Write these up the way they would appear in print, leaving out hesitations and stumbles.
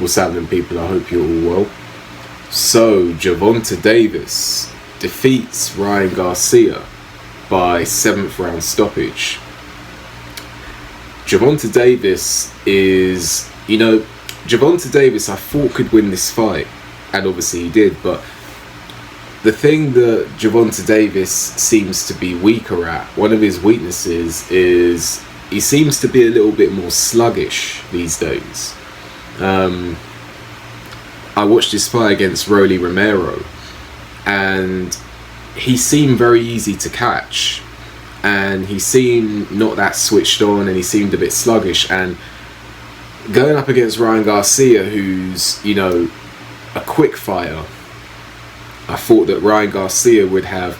What's happening, people? I hope you're all well. So, Gervonta Davis defeats Ryan Garcia by 7th round stoppage. Gervonta Davis is, Gervonta Davis I thought could win this fight, and obviously he did, but the thing that Gervonta Davis seems to be weaker at, one of his weaknesses is he seems to be a little bit more sluggish these days. I watched his fight against Rolly Romero, and he seemed very easy to catch, and he seemed not that switched on, and he seemed a bit sluggish. And going up against Ryan Garcia, who's a quick fighter, I thought that Ryan Garcia would have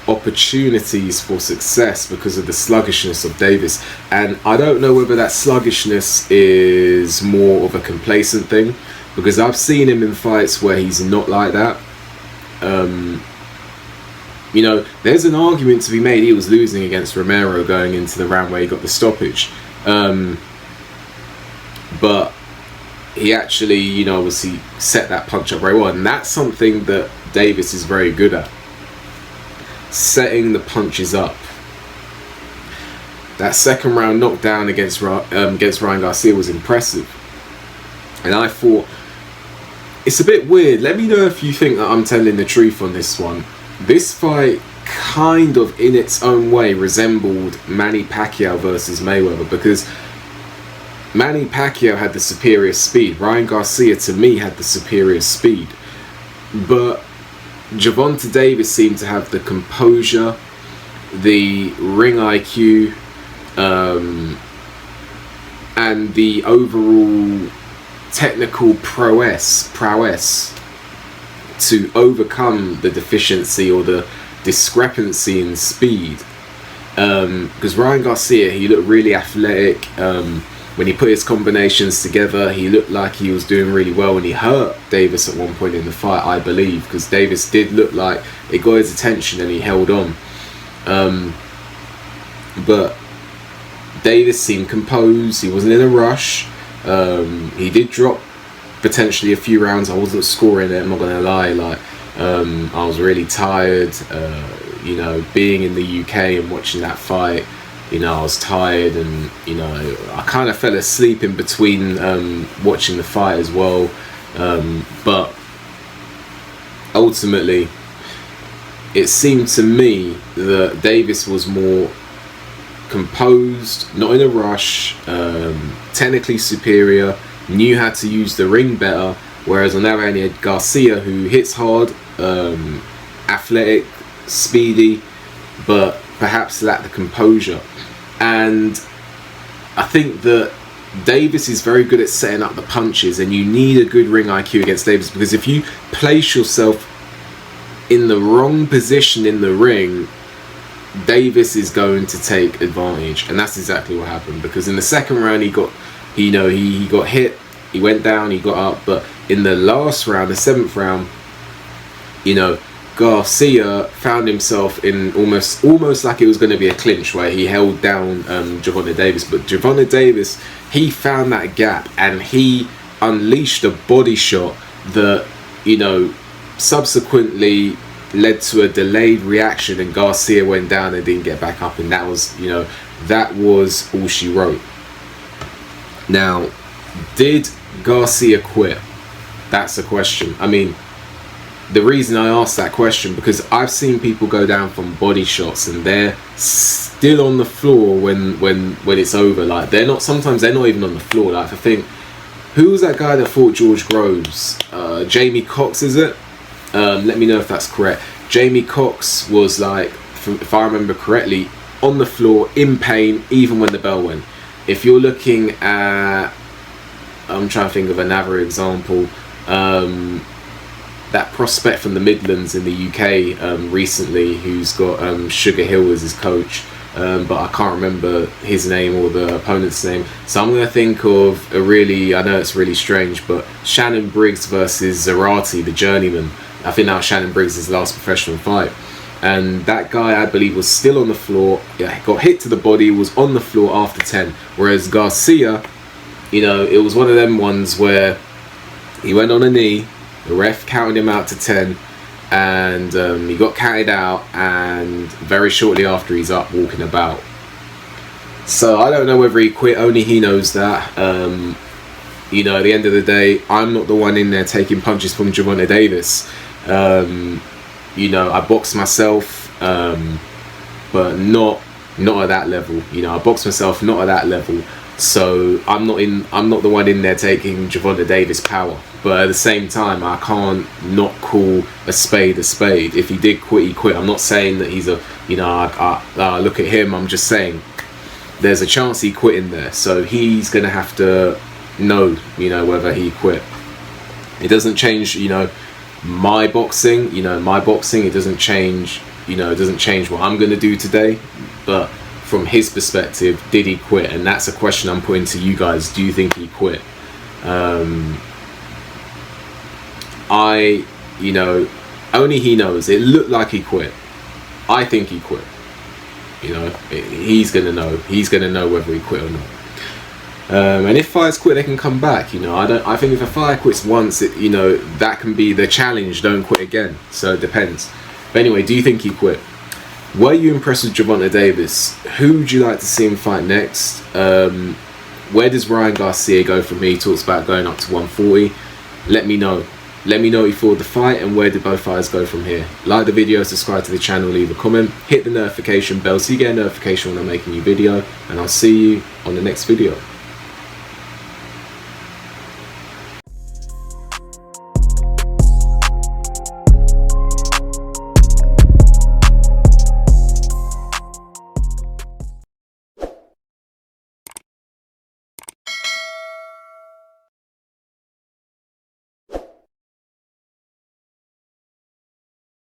opportunities for success because of the sluggishness of Davis. And I don't know whether that sluggishness is more of a complacent thing, because I've seen him in fights where he's not like that. There's an argument to be made. He was losing against Romero going into the round where he got the stoppage, but he actually obviously set that punch up very well, and that's something that Davis is very good at, setting the punches up. That second round knockdown against Ryan Garcia was impressive, and I thought, it's a bit weird. Let me know if you think that I'm telling the truth on this one. This fight kind of in its own way resembled Manny Pacquiao versus Mayweather, because Manny Pacquiao had the superior speed. Ryan Garcia, to me, had the superior speed. But Gervonta Davis seemed to have the composure, the ring IQ, and the overall technical prowess to overcome the deficiency or the discrepancy in speed. Because Ryan Garcia, he looked really athletic. When he put his combinations together, he looked like he was doing really well, and he hurt Davis at one point in the fight, I believe, because Davis did look like it got his attention and he held on. But Davis seemed composed. He wasn't in a rush. He did drop potentially a few rounds. I wasn't scoring it, I'm not gonna lie. I was really tired. Being in the UK and watching that fight, I was tired, and I kind of fell asleep in between watching the fight as well. But ultimately, it seemed to me that Davis was more composed, not in a rush, technically superior, knew how to use the ring better, whereas on the other hand you had Garcia, who hits hard, athletic, speedy, but perhaps lacked the composure. And I think that Davis is very good at setting up the punches, and you need a good ring IQ against Davis, because if you place yourself in the wrong position in the ring, Davis is going to take advantage. And that's exactly what happened, because in the second round he got hit, he went down, he got up, but in the last round, the 7th round, Garcia found himself in almost like it was going to be a clinch, where he held down Gervonta Davis. But Gervonta Davis, he found that gap, and he unleashed a body shot that subsequently led to a delayed reaction, and Garcia went down and didn't get back up, and that was all she wrote. Now, did Garcia quit? That's the question. I mean, the reason I asked that question, because I've seen people go down from body shots and they're still on the floor when it's over. Like, sometimes they're not even on the floor. Like, I think, who was that guy that fought George Groves? Jamie Cox, is it? Let me know if that's correct. Jamie Cox was, like, if I remember correctly, on the floor in pain even when the bell went. If you're looking at, I'm trying to think of another example, that prospect from the Midlands in the UK recently, who's got Sugar Hill as his coach, but I can't remember his name or the opponent's name. So I'm going to think of I know it's really strange, but Shannon Briggs versus Zarate, the journeyman. I think that was Shannon Briggs' last professional fight. And that guy, I believe, was still on the floor, got hit to the body, was on the floor after 10. Whereas Garcia, it was one of them ones where He went on a knee. The ref counted him out to 10, and he got counted out. And very shortly after, he's up walking about. So I don't know whether he quit. Only he knows that. You know, at the end of the day, I'm not the one in there taking punches from Gervonta Davis. You know, I box myself, but not at that level. You know, I box myself, not at that level. So I'm not the one in there taking Gervonta Davis power. But at the same time, I can't not call a spade a spade. If he did quit, he quit. I'm not saying that he's a, you know, I look at him. I'm just saying there's a chance he quit in there. So he's gonna have to know, you know, whether he quit. It doesn't change, you know, my boxing. You know, my boxing. It doesn't change. You know, it doesn't change what I'm gonna do today. But from his perspective, did he quit? And that's a question I'm putting to you guys. Do you think he quit? You know, only he knows. It looked like he quit. I think he quit. You know, he's gonna know. He's gonna know whether he quit or not. And if fighters quit, they can come back. You know, I think if a fighter quits once, you know, that can be the challenge. Don't quit again. So it depends. But anyway, do you think he quit? Were you impressed with Gervonta Davis? Who would you like to see him fight next? Where does Ryan Garcia go from here? He talks about going up to 140. Let me know. Let me know if you thought the fight, and where did both fighters go from here. Like the video, subscribe to the channel, leave a comment, hit the notification bell so you get a notification when I'm making a new video, and I'll see you on the next video.